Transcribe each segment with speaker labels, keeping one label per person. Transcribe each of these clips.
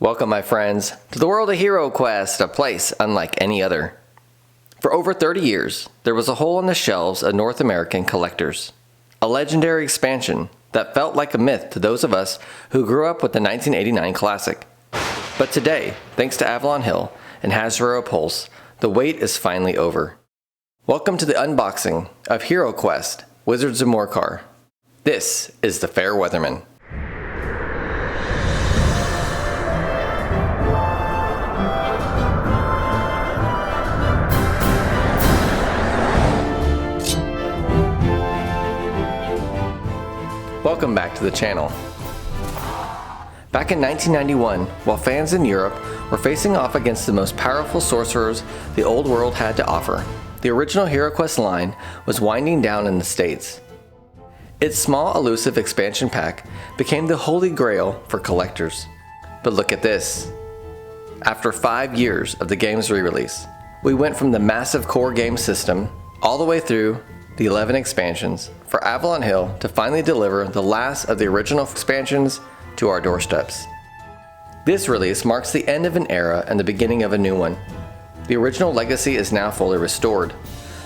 Speaker 1: Welcome, my friends, to the world of HeroQuest, a place unlike any other. For over 30 years, there was a hole on the shelves of North American collectors. A legendary expansion that felt like a myth to those of us who grew up with the 1989 classic. But today, thanks to Avalon Hill and Hasbro Pulse, the wait is finally over. Welcome to the unboxing of HeroQuest, Wizards of Morcar. This is the Fair Weatherman. Welcome back to the channel. Back in 1991, while fans in Europe were facing off against the most powerful sorcerers the old world had to offer, the original HeroQuest line was winding down in the States. Its small, elusive expansion pack became the holy grail for collectors. But look at this. After 5 years of the game's re-release, we went from the massive core game system all the way through the 11 expansions for Avalon Hill to finally deliver the last of the original expansions to our doorsteps. This release marks the end of an era and the beginning of a new one. The original legacy is now fully restored.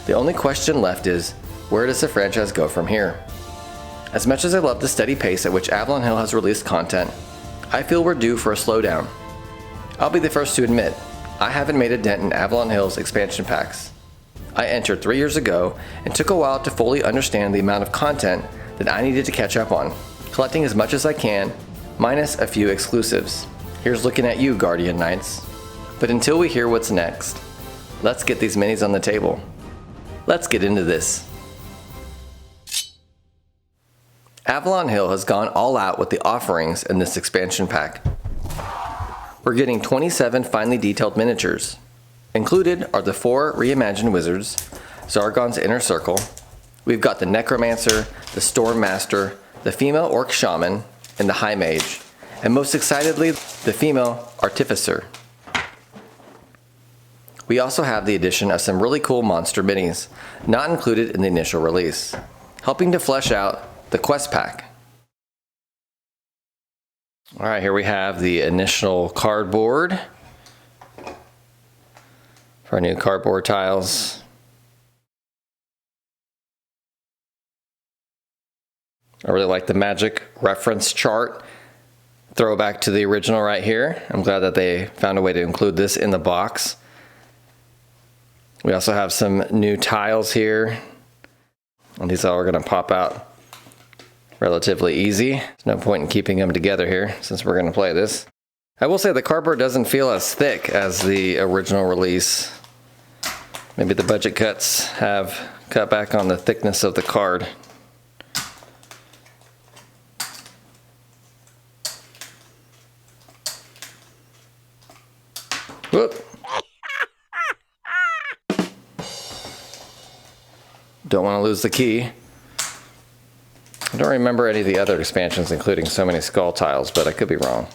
Speaker 1: The only question left is, where does the franchise go from here? As much as I love the steady pace at which Avalon Hill has released content, I feel we're due for a slowdown. I'll be the first to admit, I haven't made a dent in Avalon Hill's expansion packs. I entered 3 years ago and took a while to fully understand the amount of content that I needed to catch up on, collecting as much as I can, minus a few exclusives. Here's looking at you, Guardian Knights. But until we hear what's next, let's get these minis on the table. Let's get into this. Avalon Hill has gone all out with the offerings in this expansion pack. We're getting 27 finely detailed miniatures. Included are the 4 reimagined wizards, Zargon's Inner Circle. We've got the Necromancer, the Storm Master, the female Orc Shaman, and the High Mage. And most excitedly, the female Artificer. We also have the addition of some really cool monster minis, not included in the initial release, helping to flesh out the quest pack. Alright, here we have the initial cardboard. Our new cardboard tiles. I really like the magic reference chart. Throwback to the original right here. I'm glad that they found a way to include this in the box. We also have some new tiles here. And these all are going to pop out relatively easy. There's no point in keeping them together here since we're going to play this. I will say the cardboard doesn't feel as thick as the original release. Maybe the budget cuts have cut back on the thickness of the card. Whoop. Don't want to lose the key. I don't remember any of the other expansions including so many skull tiles, but I could be wrong.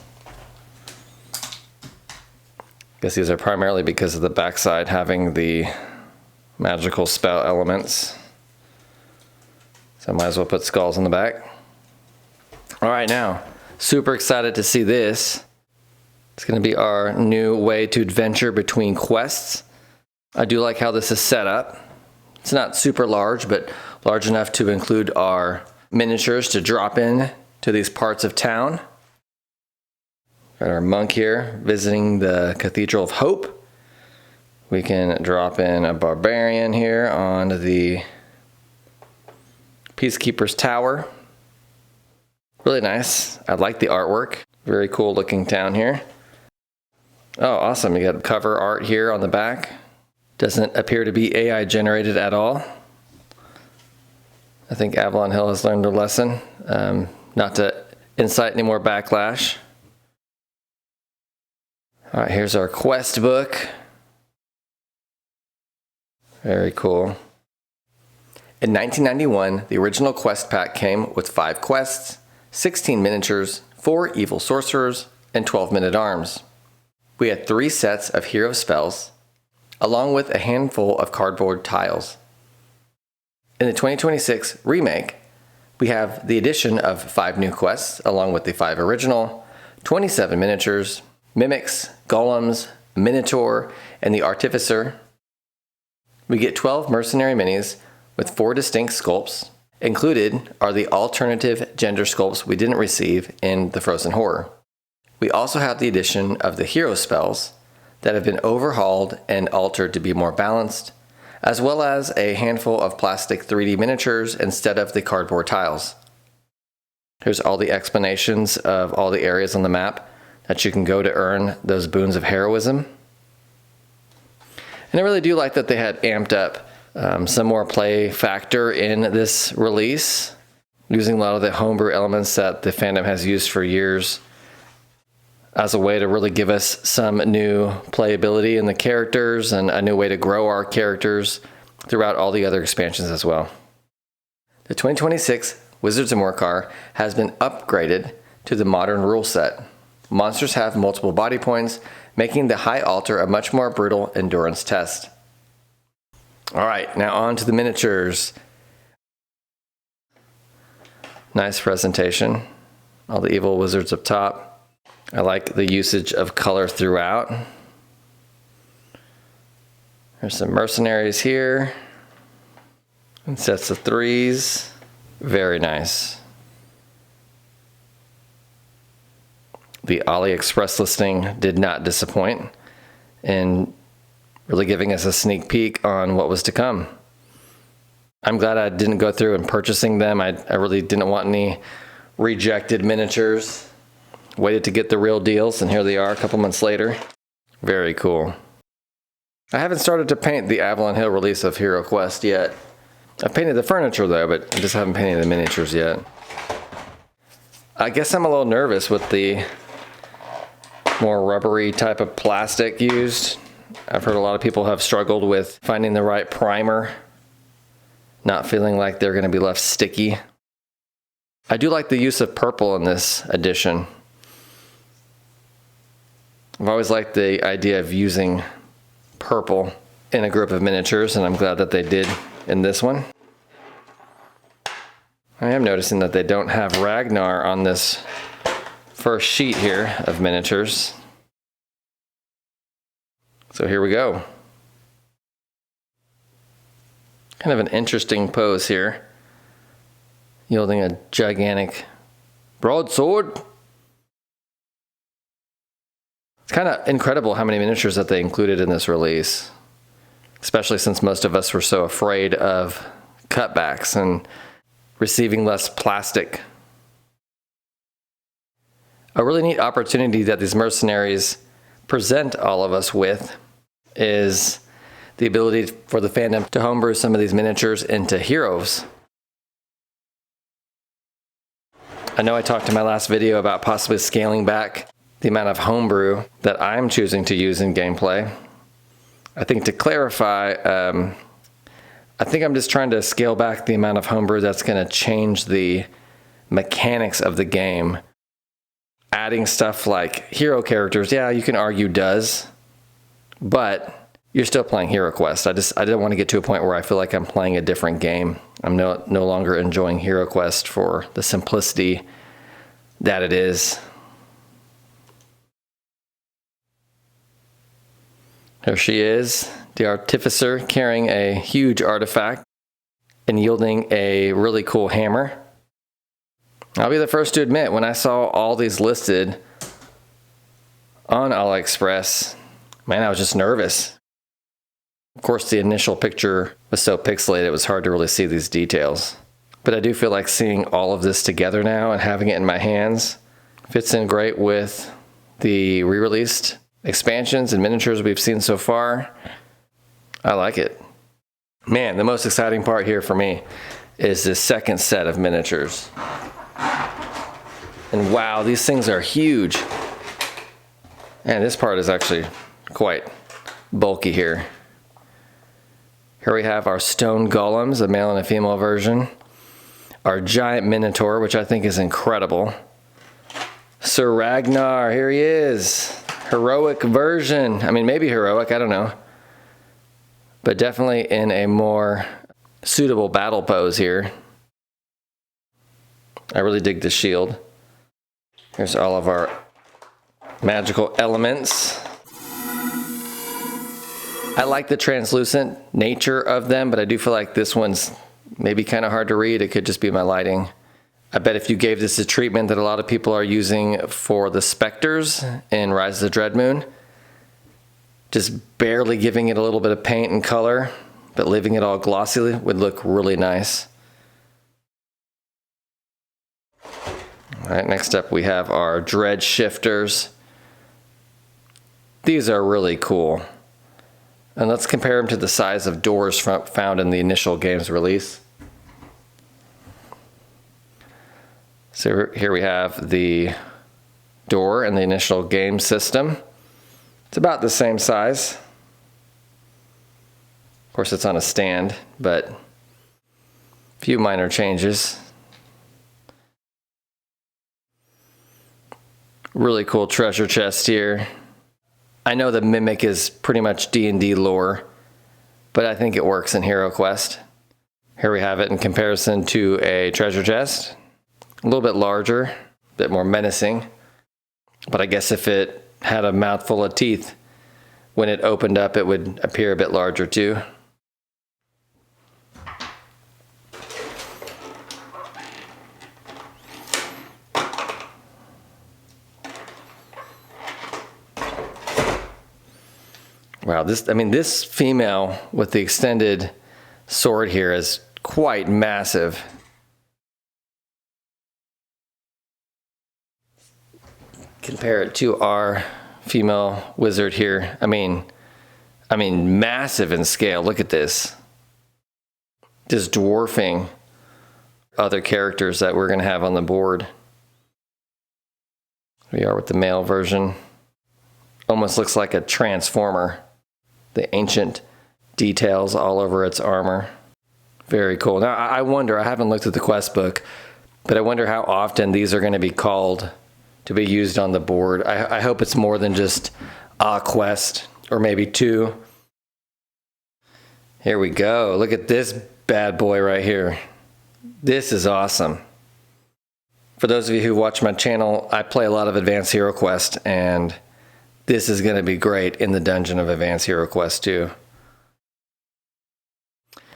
Speaker 1: Guess these are primarily because of the backside having the magical spell elements. So I might as well put skulls on the back. Alright, now, super excited to see this. It's going to be our new way to adventure between quests. I do like how this is set up. It's not super large, but large enough to include our miniatures to drop in to these parts of town. Got our monk here visiting the Cathedral of Hope. We can drop in a barbarian here on the Peacekeeper's Tower. Really nice. I like the artwork. Very cool looking town here. Oh, awesome. You got cover art here on the back. Doesn't appear to be AI generated at all. I think Avalon Hill has learned their lesson. Not to incite any more backlash. Alright, here's our quest book. Very cool. In 1991, the original quest pack came with 5 quests, 16 miniatures, 4 evil sorcerers, and 12 men-at-arms. We had 3 sets of hero spells, along with a handful of cardboard tiles. In the 2026 remake, we have the addition of 5 new quests, along with the 5 original, 27 miniatures, mimics, golems, minotaur, and the Artificer. We get 12 mercenary minis with 4 distinct sculpts. Included are the alternative gender sculpts we didn't receive in the Frozen Horror. We also have the addition of the hero spells that have been overhauled and altered to be more balanced, as well as a handful of plastic 3D miniatures instead of the cardboard tiles. Here's all the explanations of all the areas on the map that you can go to earn those boons of heroism. And I really do like that they had amped up some more play factor in this release, using a lot of the homebrew elements that the fandom has used for years as a way to really give us some new playability in the characters and a new way to grow our characters throughout all the other expansions as well. The 2026 Wizards of Morcar has been upgraded to the modern rule set. Monsters have multiple body points, making the High Altar a much more brutal endurance test. Alright, now on to the miniatures. Nice presentation. All the evil wizards up top. I like the usage of color throughout. There's some mercenaries here. And sets of 3s. Very nice. The AliExpress listing did not disappoint in really giving us a sneak peek on what was to come. I'm glad I didn't go through and purchasing them. I really didn't want any rejected miniatures. Waited to get the real deals, and here they are a couple months later. Very cool. I haven't started to paint the Avalon Hill release of HeroQuest yet. I've painted the furniture though, but I just haven't painted the miniatures yet. I guess I'm a little nervous with the more rubbery type of plastic used. I've heard a lot of people have struggled with finding the right primer, not feeling like they're going to be left sticky. I do like the use of purple in this edition. I've always liked the idea of using purple in a group of miniatures, and I'm glad that they did in this one. I am noticing that they don't have Ragnar on this first sheet here of miniatures. So here we go. Kind of an interesting pose here. Yielding a gigantic broadsword. It's kind of incredible how many miniatures that they included in this release. Especially since most of us were so afraid of cutbacks and receiving less plastic. A really neat opportunity that these mercenaries present all of us with is the ability for the fandom to homebrew some of these miniatures into heroes. I know I talked in my last video about possibly scaling back the amount of homebrew that I'm choosing to use in gameplay. I think to clarify, I think I'm just trying to scale back the amount of homebrew that's going to change the mechanics of the game. Adding stuff like hero characters, yeah, you can argue does, but you're still playing HeroQuest. I didn't want to get to a point where I feel like I'm playing a different game. I'm no longer enjoying HeroQuest for the simplicity that it is. There she is, the Artificer, carrying a huge artifact and yielding a really cool hammer. I'll be the first to admit, when I saw all these listed on AliExpress, man, I was just nervous. Of course, the initial picture was so pixelated, it was hard to really see these details. But I do feel like seeing all of this together now and having it in my hands fits in great with the re-released expansions and miniatures we've seen so far. I like it. Man, the most exciting part here for me is this second set of miniatures. And wow, these things are huge. And this part is actually quite bulky here. Here we have our stone golems, a male and a female version. Our giant minotaur, which I think is incredible. Sir Ragnar, here he is. Heroic version. I mean, maybe heroic, I don't know. But definitely in a more suitable battle pose here. I really dig the shield. Here's all of our magical elements. I like the translucent nature of them, but I do feel like this one's maybe kind of hard to read. It could just be my lighting. I bet if you gave this a treatment that a lot of people are using for the specters in Rise of the Dreadmoon, just barely giving it a little bit of paint and color, but leaving it all glossy would look really nice. All right, next up we have our Dread Shifters. These are really cool. And let's compare them to the size of doors found in the initial game's release. So here we have the door in the initial game system. It's about the same size. Of course, it's on a stand, but a few minor changes. Really cool treasure chest here. I know the Mimic is pretty much D&D lore, but I think it works in HeroQuest. Here we have it in comparison to a treasure chest. A little bit larger, a bit more menacing. But I guess if it had a mouthful of teeth, when it opened up, it would appear a bit larger too. Wow, this female with the extended sword here is quite massive. Compare it to our female wizard here. I mean massive in scale. Look at this. Just dwarfing other characters that we're going to have on the board. Here we are with the male version. Almost looks like a transformer. The ancient details all over its armor. Very cool. Now, I wonder, I haven't looked at the quest book, but I wonder how often these are going to be called to be used on the board. I hope it's more than just a quest, or maybe two. Here we go. Look at this bad boy right here. This is awesome. For those of you who watch my channel, I play a lot of Advanced HeroQuest, and this is going to be great in the dungeon of Advanced HeroQuest too.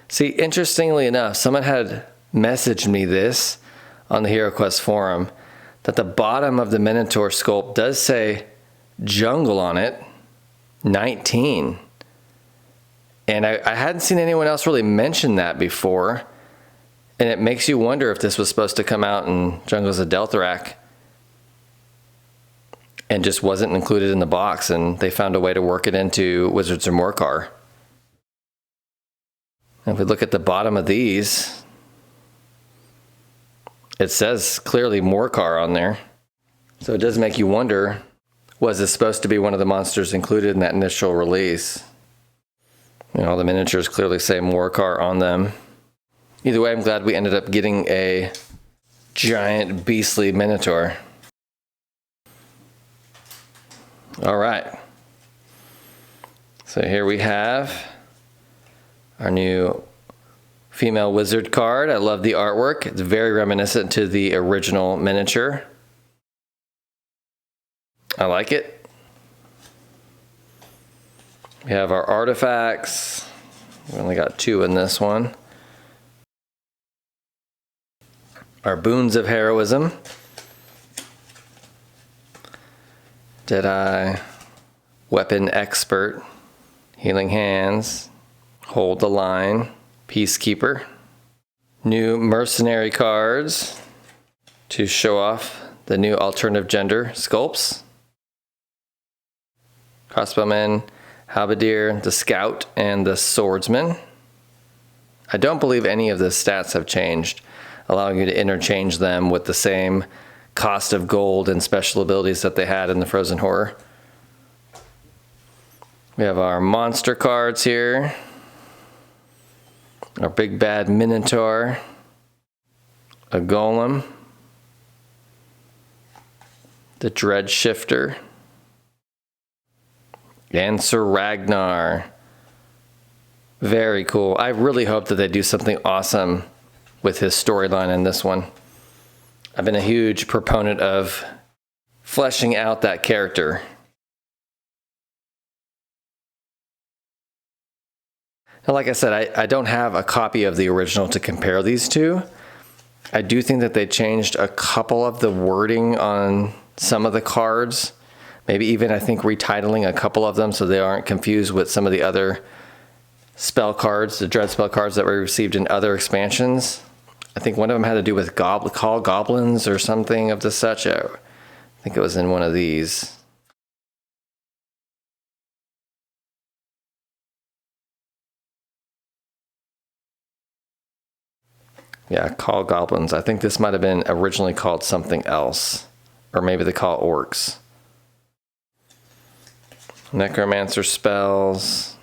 Speaker 1: See, interestingly enough, someone had messaged me this on the HeroQuest forum, that the bottom of the Minotaur sculpt does say jungle on it, 19. And I hadn't seen anyone else really mention that before. And it makes you wonder if this was supposed to come out in Jungles of Deltharak and just wasn't included in the box, and they found a way to work it into Wizards of Morcar. And if we look at the bottom of these, it says clearly Morcar on there. So it does make you wonder, was this supposed to be one of the monsters included in that initial release? You know, the miniatures clearly say Morcar on them. Either way, I'm glad we ended up getting a giant beastly Minotaur. All right. So here we have our new female wizard card. I love the artwork. It's very reminiscent to the original miniature. I like it. We have our artifacts. We only got 2 in this one. Our boons of heroism. Deadeye, weapon expert, healing hands, hold the line, peacekeeper. New mercenary cards to show off the new alternative gender sculpts. Crossbowman, halberdier, the scout, and the swordsman. I don't believe any of the stats have changed, allowing you to interchange them with the same cost of gold and special abilities that they had in the Frozen Horror. We have our monster cards here. Our big bad Minotaur. A Golem. The Dread Shifter. And Sir Ragnar. Very cool. I really hope that they do something awesome with his storyline in this one. I've been a huge proponent of fleshing out that character. Now, like I said, I don't have a copy of the original to compare these two. I do think that they changed a couple of the wording on some of the cards. Maybe even, I think, retitling a couple of them so they aren't confused with some of the other spell cards, the dread spell cards that were received in other expansions. I think one of them had to do with call goblins or something of the such. I think it was in one of these. Yeah, call goblins. I think this might have been originally called something else. Or maybe they call orcs. Necromancer spells.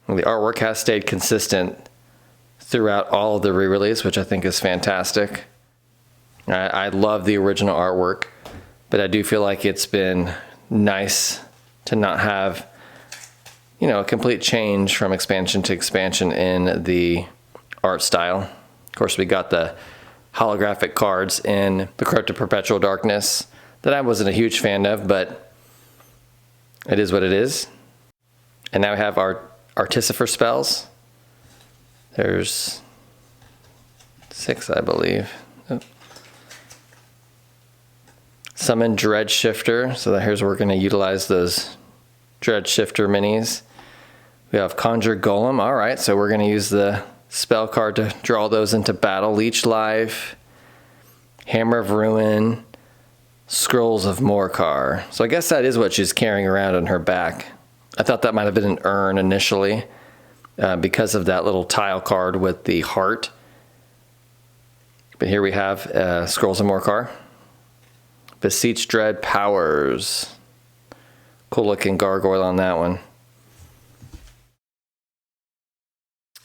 Speaker 1: The artwork has stayed consistent throughout all of the re-release, which I think is fantastic. I love the original artwork, but I do feel like it's been nice to not have, you know, a complete change from expansion to expansion in the art style. Of course, we got the holographic cards in the Crypt of Perpetual Darkness that I wasn't a huge fan of, but it is what it is. And now we have our Artificer spells. There's 6, I believe. Oh. Summon Dread Shifter, so here's where we're going to utilize those Dread Shifter minis. We have Conjure Golem, alright, so we're going to use the spell card to draw those into battle. Leech Life, Hammer of Ruin, Scrolls of Morcar. So I guess that is what she's carrying around on her back. I thought that might have been an urn initially because of that little tile card with the heart. But here we have Scrolls of Morcar. Beseech Dread Powers. Cool looking gargoyle on that one.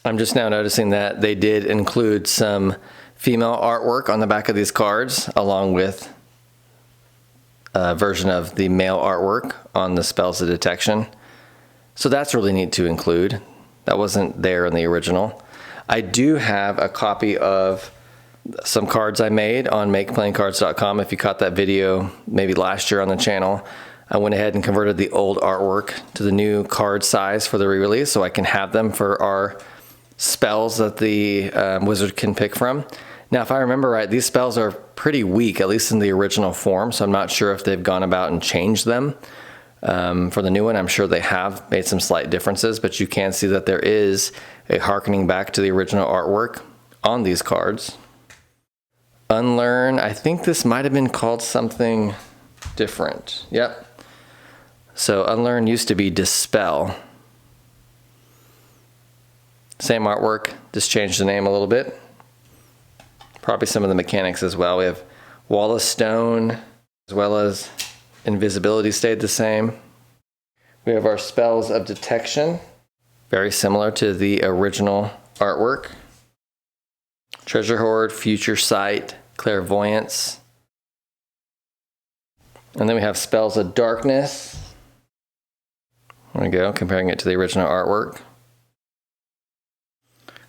Speaker 1: I'm just now noticing that they did include some female artwork on the back of these cards, along with a version of the male artwork on the Spells of Detection. So that's really neat to include. That wasn't there in the original. I do have a copy of some cards I made on makeplayingcards.com. If you caught that video maybe last year on the channel, I went ahead and converted the old artwork to the new card size for the re-release so I can have them for our spells that the wizard can pick from. Now, if I remember right, these spells are pretty weak, at least in the original form, so I'm not sure if they've gone about and changed them. For the new one, I'm sure they have made some slight differences, but you can see that there is a harkening back to the original artwork on these cards. Unlearn, I think this might have been called something different. Yep. So Unlearn used to be Dispel. Same artwork, just changed the name a little bit. Probably some of the mechanics as well. We have Wall of Stone, as well as Invisibility stayed the same. We have our Spells of Detection, very similar to the original artwork. Treasure Hoard, Future Sight, Clairvoyance. And then we have Spells of Darkness. There we go, comparing it to the original artwork.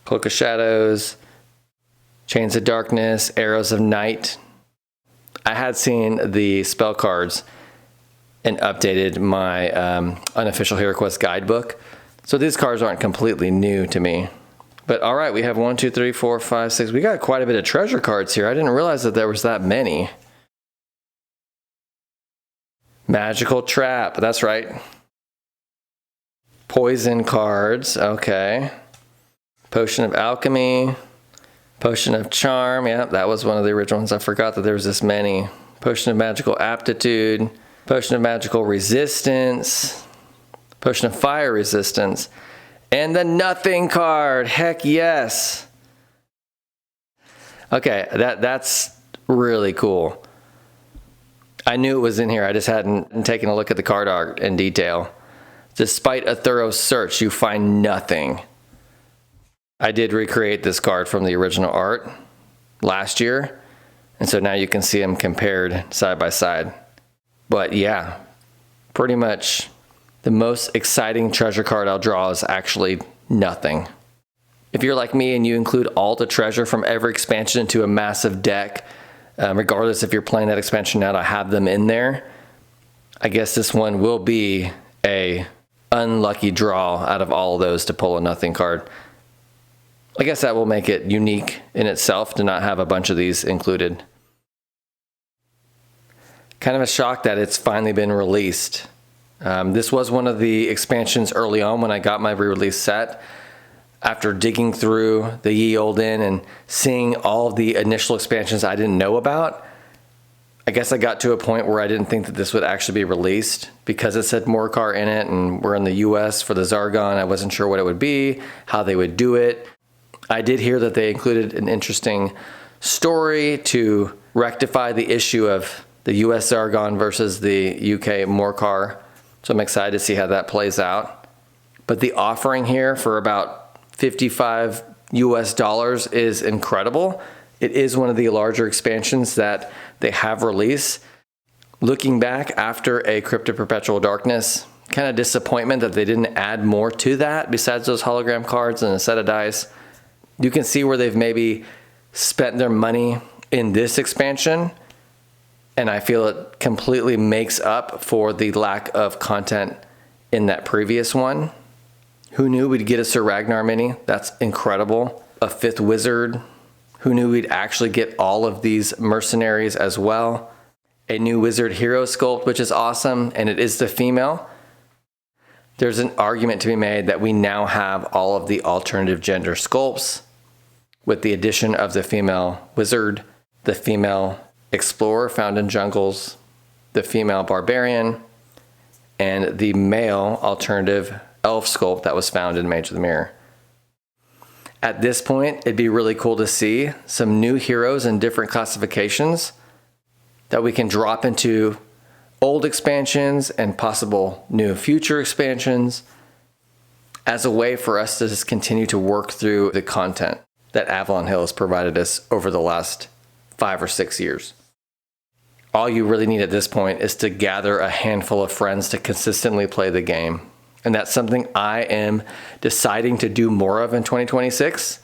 Speaker 1: Cloak of Shadows, Chains of Darkness, Arrows of Night. I had seen the spell cards and updated my unofficial HeroQuest guidebook. So these cards aren't completely new to me. But all right, we have 1, 2, 3, 4, 5, 6. We got quite a bit of treasure cards here. I didn't realize that there was that many. Magical Trap, that's right. Poison cards, okay. Potion of Alchemy, Potion of Charm, yeah, that was one of the original ones. I forgot that there was this many. Potion of Magical Aptitude, Potion of Magical Resistance, Potion of Fire Resistance, and the Nothing card, heck yes. Okay, that's really cool. I knew it was in here, I just hadn't taken a look at the card art in detail. Despite a thorough search, you find nothing. I did recreate this card from the original art last year, and so now you can see them compared side by side. But yeah, pretty much the most exciting treasure card I'll draw is actually nothing. If you're like me and you include all the treasure from every expansion into a massive deck, regardless if you're playing that expansion now to have them in there, I guess this one will be a unlucky draw out of all of those to pull a nothing card. I guess that will make it unique in itself to not have a bunch of these included. Kind of a shock that it's finally been released. This was one of the expansions early on when I got my re-release set. After digging through the ye olde in and seeing all of the initial expansions I didn't know about, I guess I got to a point where I didn't think that this would actually be released because it said Morcar in it and we're in the US for the Zargon. I wasn't sure what it would be, how they would do it. I did hear that they included an interesting story to rectify the issue of the US Zargon versus the UK Morcar. So I'm excited to see how that plays out. But the offering here for about $55 US is incredible. It is one of the larger expansions that they have released. Looking back after a Crypt of Perpetual Darkness, kind of disappointment that they didn't add more to that besides those hologram cards and a set of dice. You can see where they've maybe spent their money in this expansion, and I feel it completely makes up for the lack of content in that previous one. Who knew we'd get a Sir Ragnar mini? That's incredible. A fifth wizard. Who knew we'd actually get all of these mercenaries as well? A new wizard hero sculpt, which is awesome, and it is the female. There's an argument to be made that we now have all of the alternative gender sculpts with the addition of the female wizard, the female explorer found in jungles, the female barbarian, and the male alternative elf sculpt that was found in Mage of the Mirror. At this point, it'd be really cool to see some new heroes in different classifications that we can drop into old expansions and possible new future expansions as a way for us to just continue to work through the content that Avalon Hill has provided us over the last 5 or 6 years. All you really need at this point is to gather a handful of friends to consistently play the game. And that's something I am deciding to do more of in 2026.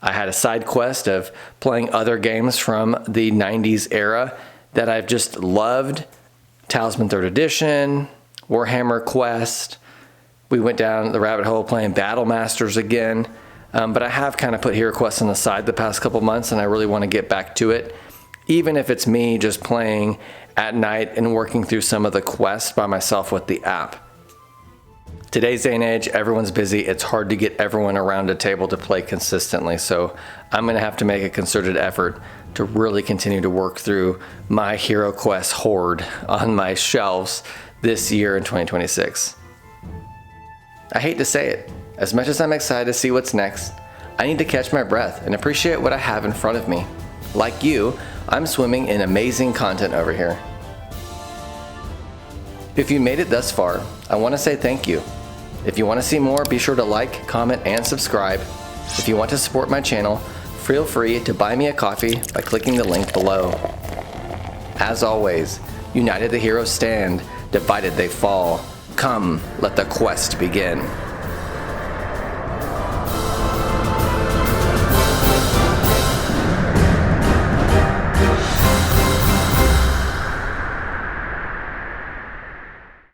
Speaker 1: I had a side quest of playing other games from the 90s era that I've just loved. Talisman 3rd Edition, Warhammer Quest. We went down the rabbit hole playing Battle Masters again. But I have kind of put HeroQuest on the side the past couple months, and I really want to get back to it. Even if it's me just playing at night and working through some of the quests by myself with the app. Today's day and age, everyone's busy. It's hard to get everyone around a table to play consistently. So I'm going to have to make a concerted effort to really continue to work through my HeroQuest hoard on my shelves this year in 2026. I hate to say it. As much as I'm excited to see what's next, I need to catch my breath and appreciate what I have in front of me. Like you, I'm swimming in amazing content over here. If you made it thus far, I want to say thank you. If you want to see more, be sure to like, comment, and subscribe. If you want to support my channel, feel free to buy me a coffee by clicking the link below. As always, united the heroes stand, divided they fall. Come, let the quest begin.